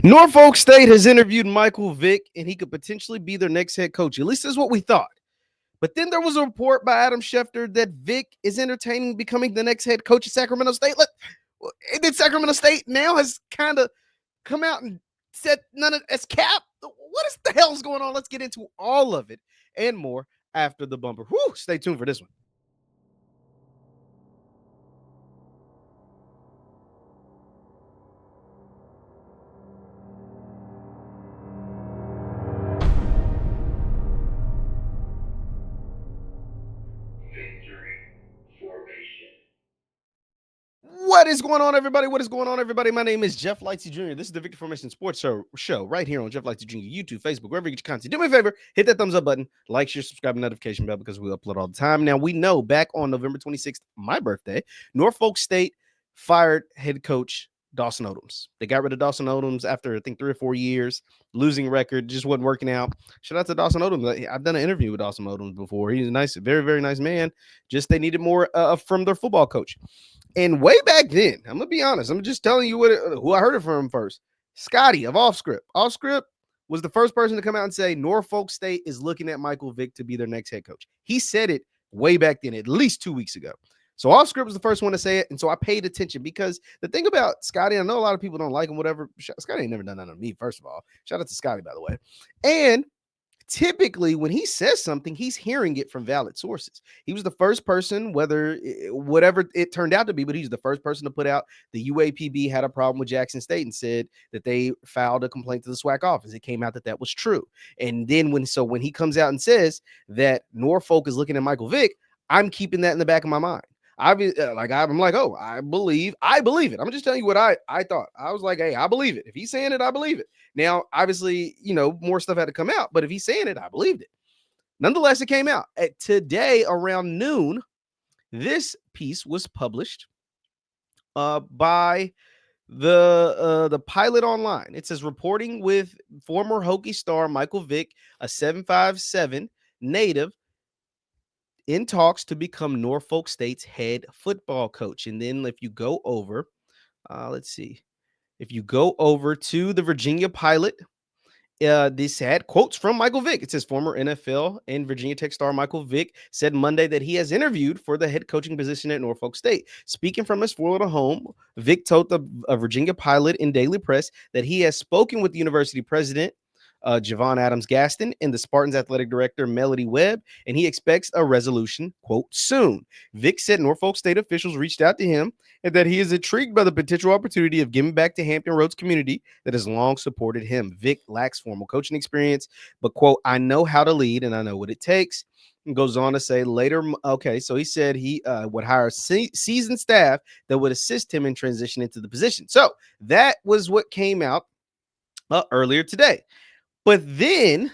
Norfolk State has interviewed Michael Vick, and he could potentially be their next head coach. At least that's what we thought. But then there was a report by Adam Schefter that Vick is entertaining becoming the next head coach at Sacramento State. And then Sacramento State now has kind of come out and said none of as cap. What is the hell's going on? Let's get into all of it and more after the bumper. Whew, stay tuned for this one. What is going on, everybody? What is going on, everybody? My name is JeffLightsyJr. This is the Victor Formation Sports Show right here on JeffLightsYjr. YouTube, Facebook, wherever you get your content. Do me a favor, hit that thumbs up button, like, share, subscribe, and notification bell because we upload all the time. Now, we know back on November 26th, my birthday, Norfolk State fired head coach Dawson Odoms. They got rid of Dawson Odoms after, I think, 3 or 4 years, losing record, just wasn't working out. Shout out to Dawson Odoms. I've done an interview with Dawson Odoms before. He's a nice, very, very nice man. Just they needed more from their football coach. And way back then, I'm gonna be honest. I'm just telling you who I heard it from first. Scotty of Off Script. Off Script was the first person to come out and say Norfolk State is looking at Michael Vick to be their next head coach. He said it way back then, at least 2 weeks ago. So Off Script was the first one to say it, and so I paid attention because the thing about Scotty, I know a lot of people don't like him. Whatever. Scotty ain't never done that on me. First of all, shout out to Scotty, by the way. And typically when he says something, he's hearing it from valid sources. He was the first person, whatever it turned out to be, but he's the first person to put out the UAPB had a problem with Jackson State and said that they filed a complaint to the SWAC office. It came out that was true. And then when he comes out and says that Norfolk is looking at Michael Vick, I'm keeping that in the back of my mind. I'm like, oh, I believe it. I'm just telling you what I thought. I was like, hey, I believe it. If he's saying it, I believe it. Now, obviously, more stuff had to come out, but if he's saying it, I believed it. Nonetheless, it came out today around noon. This piece was published by the Pilot Online. It says reporting with former Hokie star Michael Vick, a 7'7" native, in talks to become Norfolk State's head football coach. And then if you go over, if you go over to the Virginia Pilot, this had quotes from Michael Vick. It says former NFL and Virginia Tech star Michael Vick said Monday that he has interviewed for the head coaching position at Norfolk State. Speaking from his Florida home, Vick told the Virginia Pilot in Daily Press that he has spoken with the university president, Javon Adams Gaston, and the Spartans athletic director Melody Webb, and he expects a resolution, quote, soon. Vick said Norfolk State officials reached out to him and that he is intrigued by the potential opportunity of giving back to Hampton Roads community that has long supported him. Vick lacks formal coaching experience, but, quote, I know how to lead and I know what it takes. And goes on to say later, okay, so he said he would hire seasoned staff that would assist him in transition into the position. So that was what came out earlier today. But then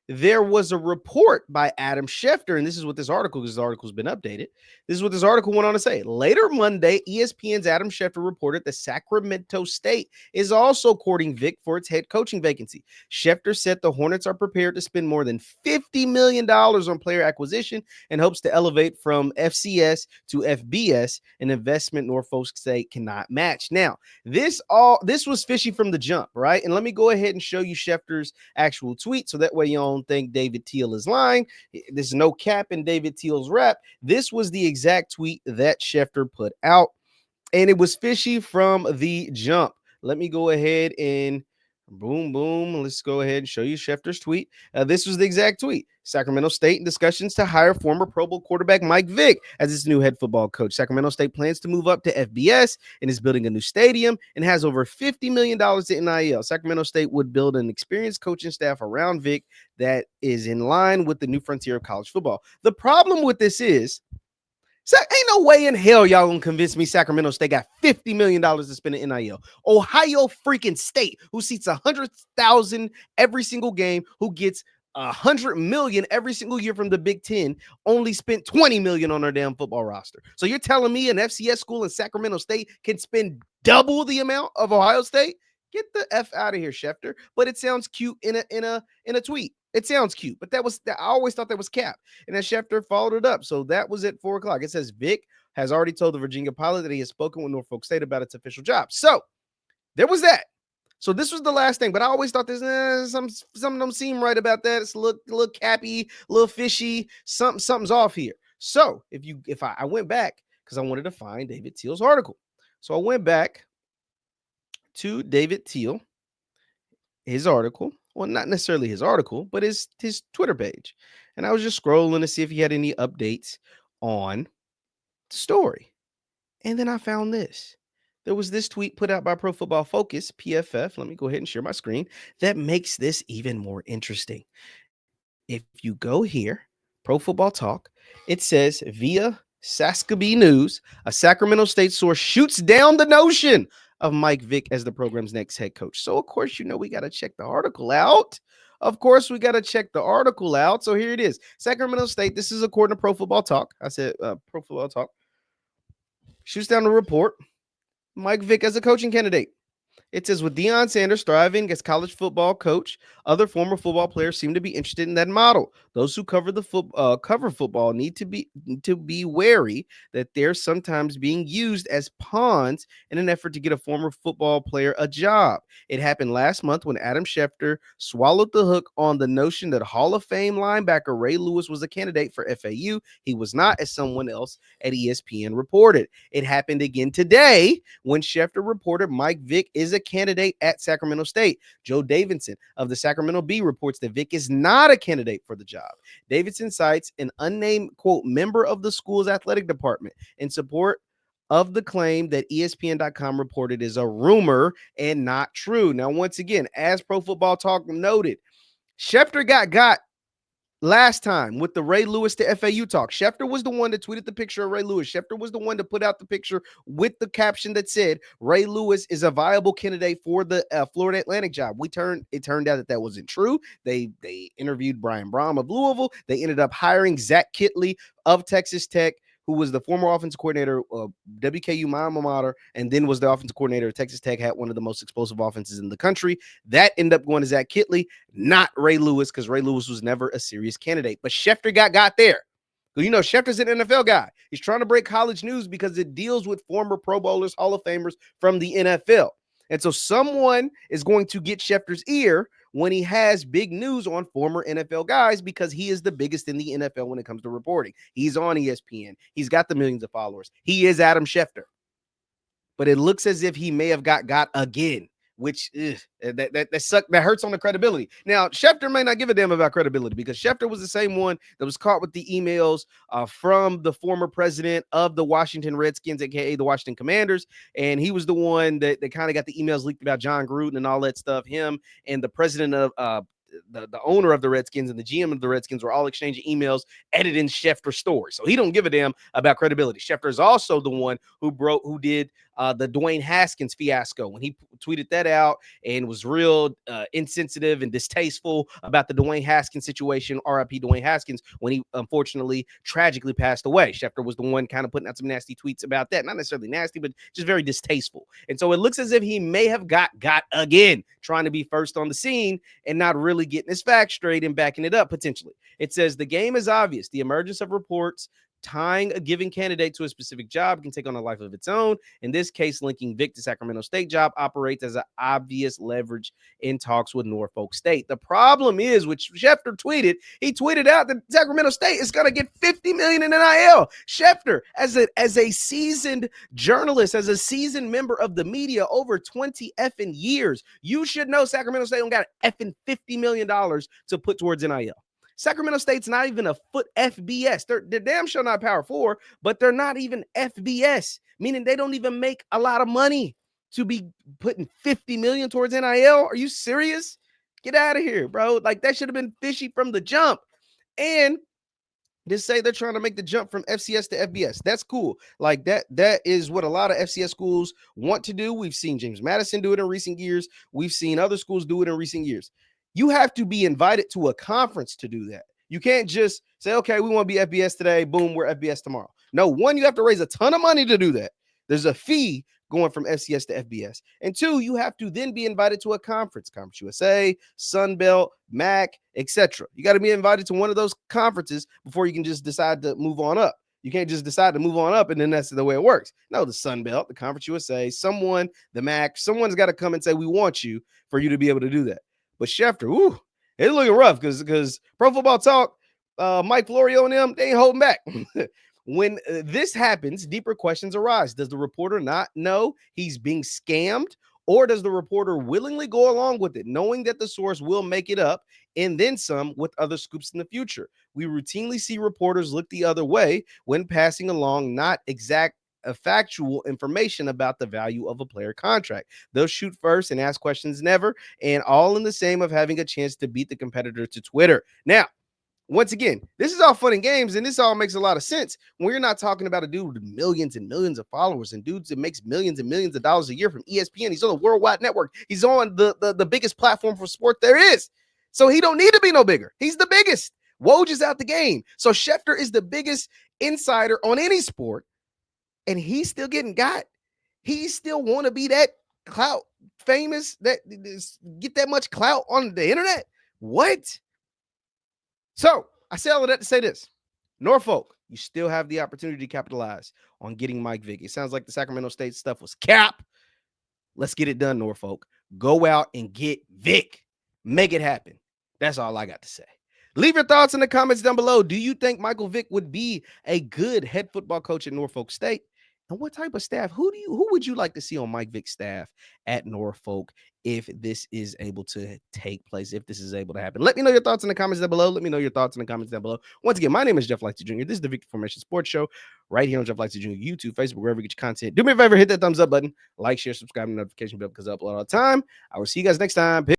there was a report by Adam Schefter, and this is what this article's been updated. This is what this article went on to say. Later Monday, ESPN's Adam Schefter reported that Sacramento State is also courting Vick for its head coaching vacancy. Schefter said the Hornets are prepared to spend more than $50 million on player acquisition and hopes to elevate from FCS to FBS, an investment Norfolk State cannot match. Now, this was fishy from the jump, right? And let me go ahead and show you Schefter's actual tweet so that way you don't think David Teal is lying. There's no cap in David Teal's rap. This was the exact tweet that Schefter put out, and it was fishy from the jump. Let me go ahead and boom. Let's go ahead and show you Schefter's tweet. This was the exact tweet. Sacramento State in discussions to hire former Pro Bowl quarterback Mike Vick as its new head football coach. Sacramento State plans to move up to FBS and is building a new stadium and has over $50 million to NIL. Sacramento State would build an experienced coaching staff around Vick that is in line with the new frontier of college football. The problem with this is, ain't no way in hell y'all gonna convince me Sacramento State got $50 million to spend in NIL. Ohio freaking State, who seats 100,000 every single game, who gets $100 million every single year from the Big Ten, only spent $20 million on their damn football roster. So you're telling me an FCS school in Sacramento State can spend double the amount of Ohio State? Get the F out of here, Schefter. But it sounds cute in a tweet. It sounds cute, but I always thought that was cap. And then Schefter followed it up. So that was at 4 o'clock. It says Vick has already told the Virginia Pilot that he has spoken with Norfolk State about its official job. So there was that. So this was the last thing, but I always thought this some don't seem right about that. It's a little cappy, a little fishy. Something's off here. So if I went back because I wanted to find David Teal's article. So I went back to David Teal, his article. Well, not necessarily his article, but his Twitter page. And I was just scrolling to see if he had any updates on the story. And then I found this. There was this tweet put out by Pro Football Focus, PFF. Let me go ahead and share my screen. That makes this even more interesting. If you go here, Pro Football Talk, it says via Saskabee News, a Sacramento State source shoots down the notion of Mike Vick as the program's next head coach. So, of course, we got to check the article out. Of course, we got to check the article out. So here it is. Sacramento State, this is according to Pro Football Talk. I said Pro Football Talk. Shoots down the report. Mike Vick as a coaching candidate. It says, with Deion Sanders thriving as college football coach, other former football players seem to be interested in that model. Those who cover football need to be wary that they're sometimes being used as pawns in an effort to get a former football player a job. It happened last month when Adam Schefter swallowed the hook on the notion that Hall of Fame linebacker Ray Lewis was a candidate for FAU. He was not, as someone else at ESPN reported. It happened again today when Schefter reported Mike Vick is a candidate at Sacramento State. Joe Davidson of the Sacramento Bee reports that Vick is not a candidate for the job. Davidson cites an unnamed, quote, member of the school's athletic department in support of the claim that ESPN.com reported is a rumor and not true. Now, once again, as Pro Football Talk noted, Schefter got last time with the Ray Lewis to FAU talk. Schefter was the one that tweeted the picture of Ray Lewis. Schefter was the one to put out the picture with the caption that said Ray Lewis is a viable candidate for the Florida Atlantic job. It turned out that wasn't true. They interviewed Brian Brom of Louisville. They ended up hiring Zach Kittley of Texas Tech, who was the former offensive coordinator of WKU, my alma mater, and then was the offensive coordinator of Texas Tech, had one of the most explosive offenses in the country. That ended up going to Zach Kittley, not Ray Lewis, because Ray Lewis was never a serious candidate. But Schefter got there. Schefter's an NFL guy. He's trying to break college news because it deals with former Pro Bowlers, Hall of Famers from the NFL. And so someone is going to get Schefter's ear when he has big news on former NFL guys, because he is the biggest in the NFL when it comes to reporting. He's on ESPN. He's got the millions of followers. He is Adam Schefter. But it looks as if he may have got again, which that hurts on the credibility. Now, Schefter may not give a damn about credibility, because Schefter was the same one that was caught with the emails from the former president of the Washington Redskins, aka the Washington Commanders, and he was the one that kind of got the emails leaked about John Gruden and all that stuff. Him and the president of the owner of the Redskins and the GM of the Redskins were all exchanging emails, editing Schefter's story. So he don't give a damn about credibility. Schefter is also the one who did the Dwayne Haskins fiasco when he tweeted that out and was real insensitive and distasteful about the Dwayne Haskins situation, RIP Dwayne Haskins, when he unfortunately tragically passed away. Schefter was the one kind of putting out some nasty tweets about that. Not necessarily nasty, but just very distasteful. And so it looks as if he may have got again, trying to be first on the scene and not really getting his facts straight and backing it up potentially. It says the game is obvious. The emergence of reports tying a given candidate to a specific job can take on a life of its own. In this case, linking Vick to Sacramento State job operates as an obvious leverage in talks with Norfolk State. The problem is, which Schefter tweeted, he tweeted out that Sacramento State is going to get $50 million in NIL. Schefter, as a seasoned journalist, as a seasoned member of the media over 20 effing years, you should know Sacramento State don't got effing $50 million to put towards NIL. Sacramento State's not even a foot FBS. They're damn sure not Power 4, but they're not even FBS, meaning they don't even make a lot of money to be putting $50 million towards NIL. Are you serious? Get out of here, bro. Like, that should have been fishy from the jump. And to say they're trying to make the jump from FCS to FBS, that's cool. Like, that is what a lot of FCS schools want to do. We've seen James Madison do it in recent years. We've seen other schools do it in recent years. You have to be invited to a conference to do that. You can't just say, okay, we want to be FBS today. Boom, we're FBS tomorrow. No, one, you have to raise a ton of money to do that. There's a fee going from FCS to FBS. And two, you have to then be invited to a conference, Conference USA, Sun Belt, MEAC, etc. You got to be invited to one of those conferences before you can just decide to move on up. You can't just decide to move on up and then that's the way it works. No, the Sun Belt, the Conference USA, someone, the MAC, someone's got to come and say, we want you for you to be able to do that. But Schefter, it's looking rough because Pro Football Talk, Mike Florio and them, they ain't holding back. When this happens, deeper questions arise. Does the reporter not know he's being scammed? Or does the reporter willingly go along with it, knowing that the source will make it up and then some with other scoops in the future? We routinely see reporters look the other way when passing along not exact factual information about the value of a player contract. They'll shoot first and ask questions never, and all in the same of having a chance to beat the competitor to Twitter. Now, once again, this is all fun and games, and this all makes a lot of sense when you're not talking about a dude with millions and millions of followers and dudes that makes millions and millions of dollars a year from ESPN. He's on a worldwide network. He's on the biggest platform for sport there is. So he don't need to be no bigger. He's the biggest. Woj is out the game. So Schefter is the biggest insider on any sport, and he's still getting got. He still want to be that clout famous, that get that much clout on the internet. What? So I say all of that to say this. Norfolk, you still have the opportunity to capitalize on getting Mike Vick. It sounds like the Sacramento State stuff was cap. Let's get it done, Norfolk. Go out and get Vick. Make it happen. That's all I got to say. Leave your thoughts in the comments down below. Do you think Michael Vick would be a good head football coach at Norfolk State? And what type of staff? Who would you like to see on Mike Vick's staff at Norfolk if this is able to take place, if this is able to happen? Let me know your thoughts in the comments down below. Let me know your thoughts in the comments down below. Once again, my name is Jeff Lightsy Jr. This is the Vick Formation Sports Show right here on Jeff Lightsy Jr. YouTube, Facebook, wherever you get your content. Do me a favor, hit that thumbs up button, like, share, subscribe, and notification bell because I upload all the time. I will see you guys next time. Peace.